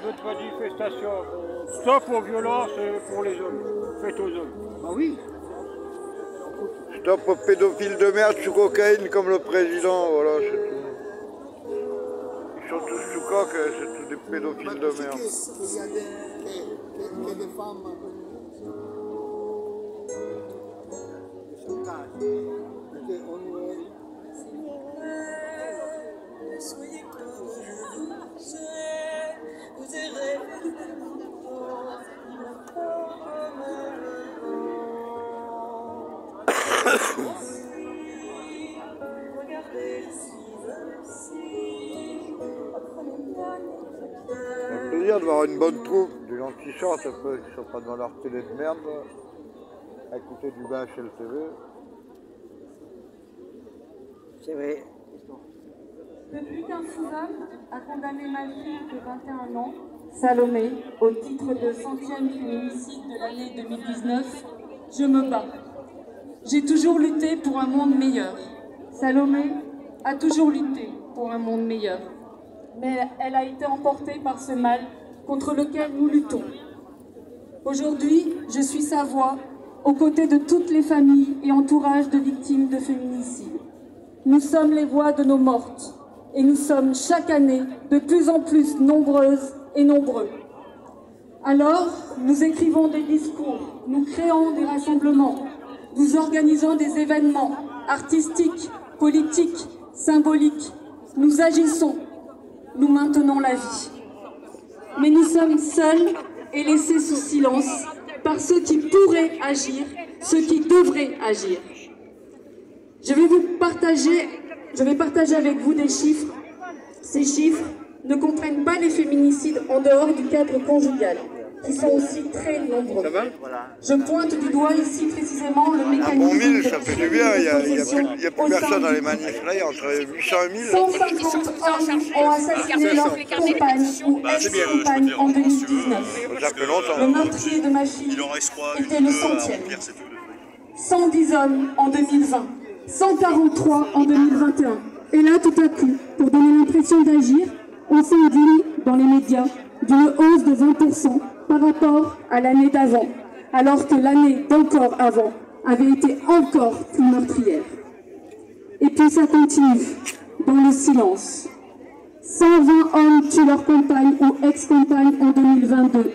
Notre manifestation, stop aux violences pour les hommes, faites aux hommes. Ah oui. Stop aux pédophiles de merde sous cocaïne comme le président, voilà, c'est tout. Ils sont tous sous coque, c'est tous des pédophiles de merde. Il y a des femmes. Soyez comme je serai, vous irez regardez, je suis aussi. Ça fait plaisir de voir une bonne troupe, des gens qui sortent un peu, qui sont pas dans leur télé de merde, à écouter du BHLTV. C'est vrai. Depuis qu'un sous-homme a condamné ma fille de 21 ans, Salomé, au titre de 100e féminicide de l'année 2019, je me bats. J'ai toujours lutté pour un monde meilleur. Salomé a toujours lutté pour un monde meilleur. Mais elle a été emportée par ce mal contre lequel nous luttons. Aujourd'hui, je suis sa voix aux côtés de toutes les familles et entourages de victimes de féminicide. Nous sommes les voix de nos mortes et nous sommes chaque année de plus en plus nombreuses et nombreux. Alors, nous écrivons des discours, nous créons des rassemblements, nous organisons des événements artistiques, politiques, symboliques. Nous agissons, nous maintenons la vie. Mais nous sommes seuls et laissés sous silence par ceux qui pourraient agir, ceux qui devraient agir. Je vais partager avec vous des chiffres. Ces chiffres ne comprennent pas les féminicides en dehors du cadre conjugal, qui sont aussi très nombreux. Je pointe du doigt ici précisément le mécanisme. Bon 1000, ça fait du bien, il n'y a plus personne dans les manifs là, il y a entre 800 et 1000. 150 hommes ont assassiné leur compagne ou ex-compagne en 2019. Ça fait longtemps. Le meurtrier de ma fille était le 100e. 110 hommes en 2020. 143 en 2021. Et là, tout à coup, pour donner l'impression d'agir, on s'indigne dans les médias d'une hausse de 20% par rapport à l'année d'avant, alors que l'année d'encore avant avait été encore plus meurtrière. Et puis ça continue, dans le silence. 120 hommes tuent leur compagne ou ex-compagne en 2022.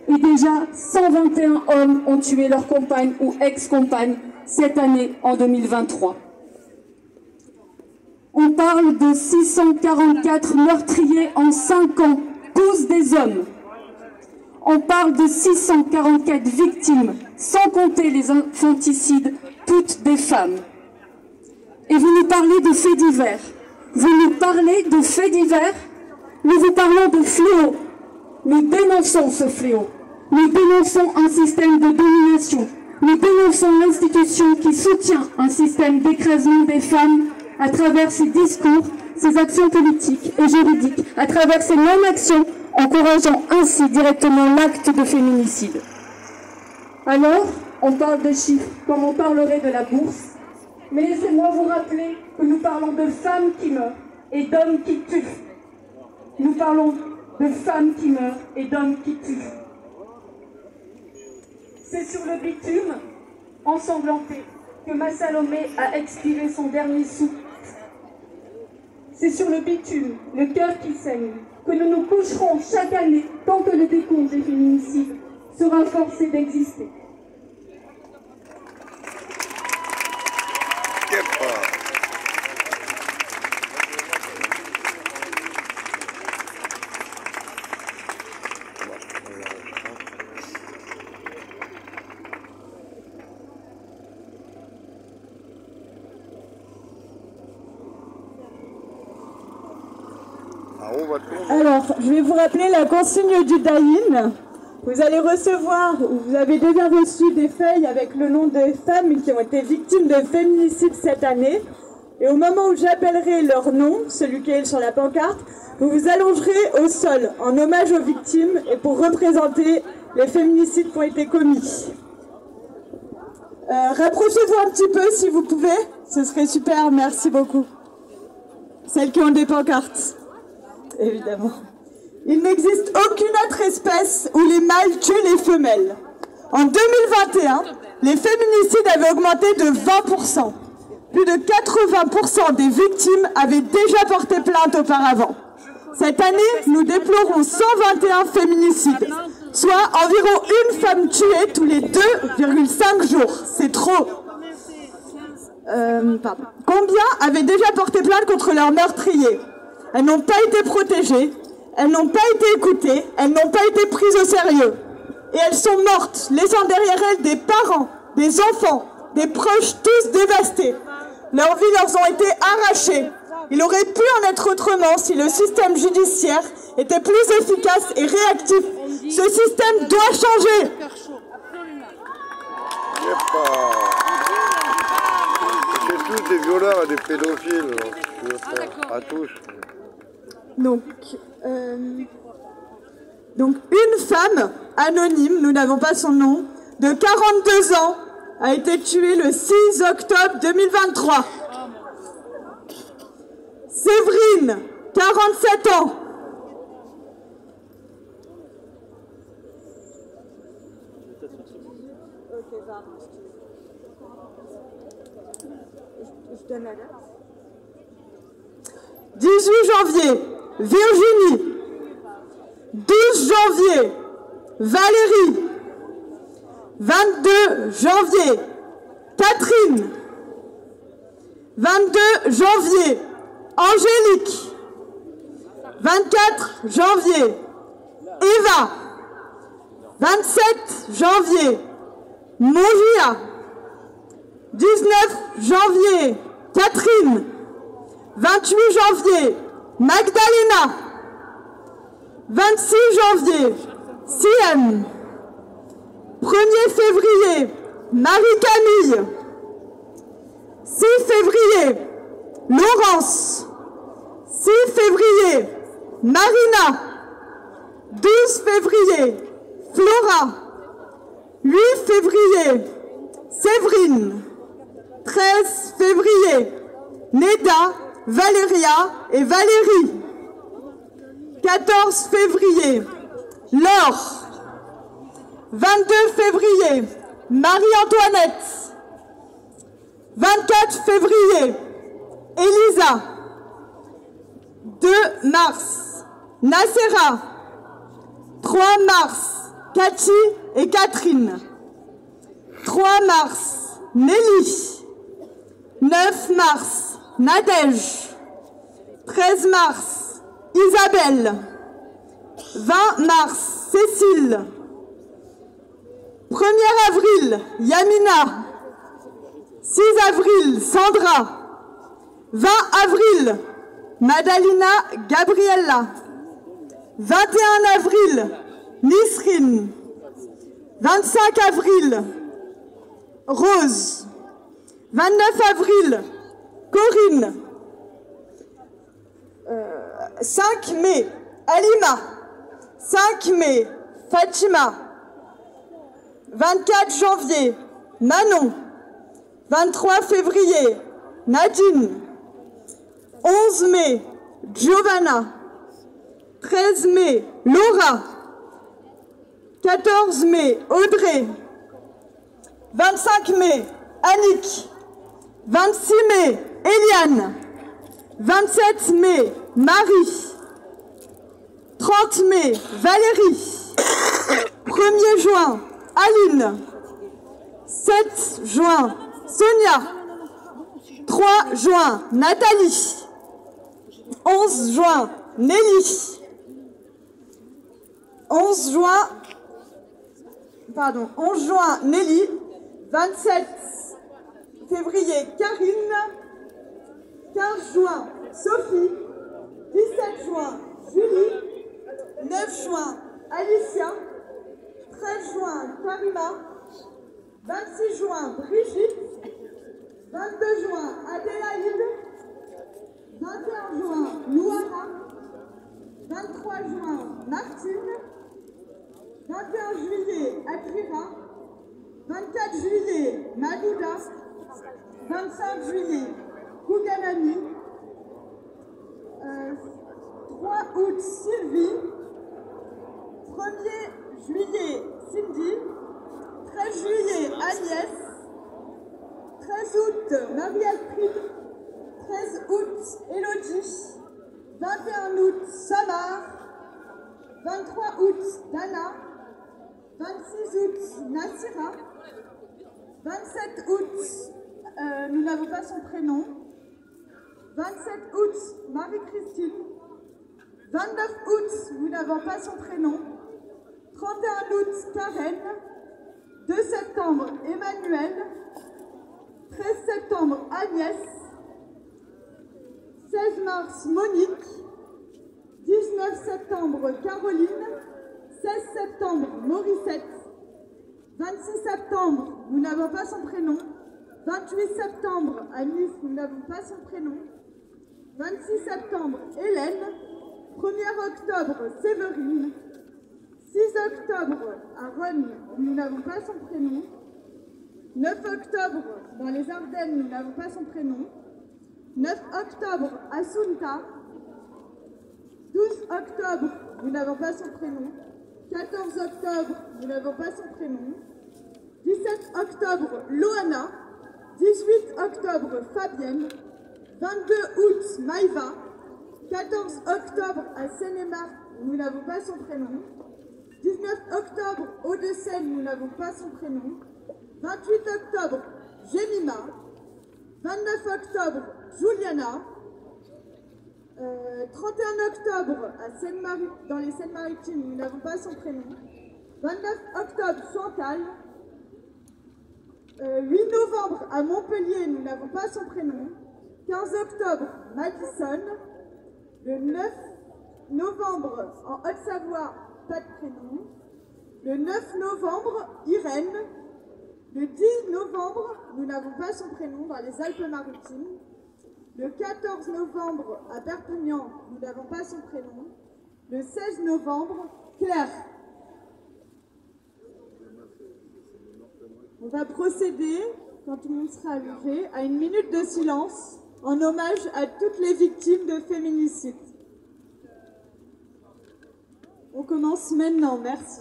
Et déjà, 121 hommes ont tué leur compagne ou ex-compagne cette année en 2023. On parle de 644 meurtriers en 5 ans, tous des hommes. On parle de 644 victimes, sans compter les infanticides, toutes des femmes. Et vous nous parlez de faits divers. Vous nous parlez de faits divers, nous vous parlons de fléau. Nous dénonçons ce fléau. Nous dénonçons un système de domination. Nous dénonçons l'institution qui soutient un système d'écrasement des femmes à travers ses discours, ses actions politiques et juridiques, à travers ses non-actions, encourageant ainsi directement l'acte de féminicide. Alors, on parle de chiffres comme on parlerait de la bourse, mais laissez-moi vous rappeler que nous parlons de femmes qui meurent et d'hommes qui tuent. Nous parlons de femmes qui meurent et d'hommes qui tuent. C'est sur le bitume, ensanglanté, que ma Salomé a expiré son dernier souffle. C'est sur le bitume, le cœur qui saigne, que nous nous coucherons chaque année tant que le décompte des féminicides sera forcé d'exister. Alors, je vais vous rappeler la consigne du DAIN. Vous allez recevoir, ou vous avez déjà reçu des feuilles avec le nom des femmes qui ont été victimes de féminicide cette année. Et au moment où j'appellerai leur nom, celui qui est sur la pancarte, vous vous allongerez au sol en hommage aux victimes et pour représenter les féminicides qui ont été commis. Rapprochez-vous un petit peu si vous pouvez, ce serait super, merci beaucoup. Celles qui ont des pancartes, évidemment. Il n'existe aucune autre espèce où les mâles tuent les femelles. En 2021, les féminicides avaient augmenté de 20%. Plus de 80% des victimes avaient déjà porté plainte auparavant. Cette année, nous déplorons 121 féminicides, soit environ une femme tuée tous les 2,5 jours. C'est trop. Combien avaient déjà porté plainte contre leurs meurtriers? Elles n'ont pas été protégées, elles n'ont pas été écoutées, elles n'ont pas été prises au sérieux. Et elles sont mortes, laissant derrière elles des parents, des enfants, des proches tous dévastés. Leurs vies leur ont été arrachées. Il aurait pu en être autrement si le système judiciaire était plus efficace et réactif. Ce système doit changer. C'est tous des violeurs et des pédophiles. À tous. Donc, une femme anonyme, nous n'avons pas son nom, de 42 ans, a été tuée le 6 octobre 2023. Séverine, 47 ans. Je donne la date. 18 janvier, Virginie. 12 janvier, Valérie. 22 janvier, Catherine. 22 janvier, Angélique. 24 janvier, Eva. 27 janvier, Mongia. 19 janvier, Catherine. 28 janvier, Magdalena. 26 janvier, Sienne. 1er février, Marie-Camille. 6 février, Laurence. 6 février, Marina. 12 février, Flora. 8 février, Séverine. 13 février, Neda, Valéria et Valérie. 14 février, Laure. 22 février, Marie-Antoinette. 24 février, Elisa. 2 mars, Nacera. 3 mars, Cathy et Catherine. 3 mars, Nelly. 9 mars, Nadège. 13 mars, Isabelle. 20 mars, Cécile. 1er avril, Yamina. 6 avril, Sandra. 20 avril, Madalina Gabriella. 21 avril, Nisrine. 25 avril, Rose. 29 avril, Corinne. 5 mai, Alima. 5 mai, Fatima. 24 janvier, Manon. 23 février, Nadine. 11 mai, Giovanna. 13 mai, Laura. 14 mai, Audrey. 25 mai, Annick. 26 mai, Eliane. 27 mai, Marie. 30 mai, Valérie. 1er juin, Aline. 7 juin, Sonia. 3 juin, Nathalie. 11 juin, Nelly. 11 juin, Nelly. 27 février, Karine. 15 juin, Sophie. 17 juin, Julie. 9 juin, Alicia. 13 juin, Karima. 26 juin, Brigitte. 22 juin, Adélaïde. 21 juin, Louana. 23 juin, Martine. 21 juillet, Akira. 24 juillet, Madouda. 25 juillet, Kouganani. 3 août, Sylvie. 1er juillet, Cindy. 13 juillet, Agnès. 13 août, Marie-Astrid. 13 août, Elodie. 21 août, Samar. 23 août, Dana. 26 août, Nassira. 27 août, nous n'avons pas son prénom. 27 août, Marie-Christine. 29 août, nous n'avons pas son prénom. 31 août, Karen. 2 septembre, Emmanuel. 13 septembre, Agnès. 16 mars, Monique. 19 septembre, Caroline. 16 septembre, Morissette. 26 septembre, nous n'avons pas son prénom. 28 septembre, Anis, nous n'avons pas son prénom. 26 septembre, Hélène. 1er octobre, Séverine. 6 octobre, Aaron, nous n'avons pas son prénom. 9 octobre, dans les Ardennes, nous n'avons pas son prénom. 9 octobre, Assunta. 12 octobre, nous n'avons pas son prénom. 14 octobre, nous n'avons pas son prénom. 17 octobre, Loana. 18 octobre, Fabienne. 22 août, Maïva. 14 octobre, à Seine-et-Marne, nous n'avons pas son prénom. 19 octobre, Hauts-de-Seine, nous n'avons pas son prénom. 28 octobre, Jemima. 29 octobre, Juliana. 31 octobre, dans les Seines-Maritimes, nous n'avons pas son prénom. 29 octobre, Chantal. 8 novembre, à Montpellier, nous n'avons pas son prénom. 15 octobre, Madison. Le 9 novembre, en Haute-Savoie, pas de prénom. Le 9 novembre, Irène. Le 10 novembre, nous n'avons pas son prénom dans les Alpes-Maritimes. Le 14 novembre, à Perpignan, nous n'avons pas son prénom. Le 16 novembre, Claire. On va procéder, quand tout le monde sera arrivé, à une minute de silence en hommage à toutes les victimes de féminicide. On commence maintenant, merci.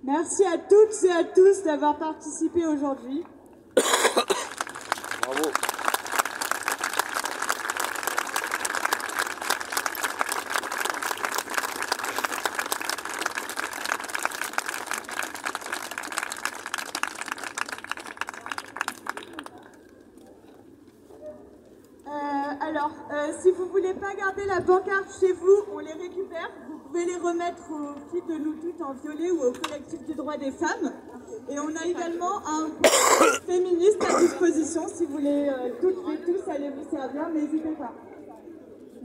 Merci à toutes et à tous d'avoir participé aujourd'hui. Bravo. Si vous ne voulez pas garder la pancarte chez vous, on les récupère. Vous pouvez les remettre aux filles de nous toutes en violet ou au collectif du droit des femmes. Et on a également un féministe à disposition. Si vous voulez toutes et tous aller vous servir, n'hésitez pas.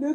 Le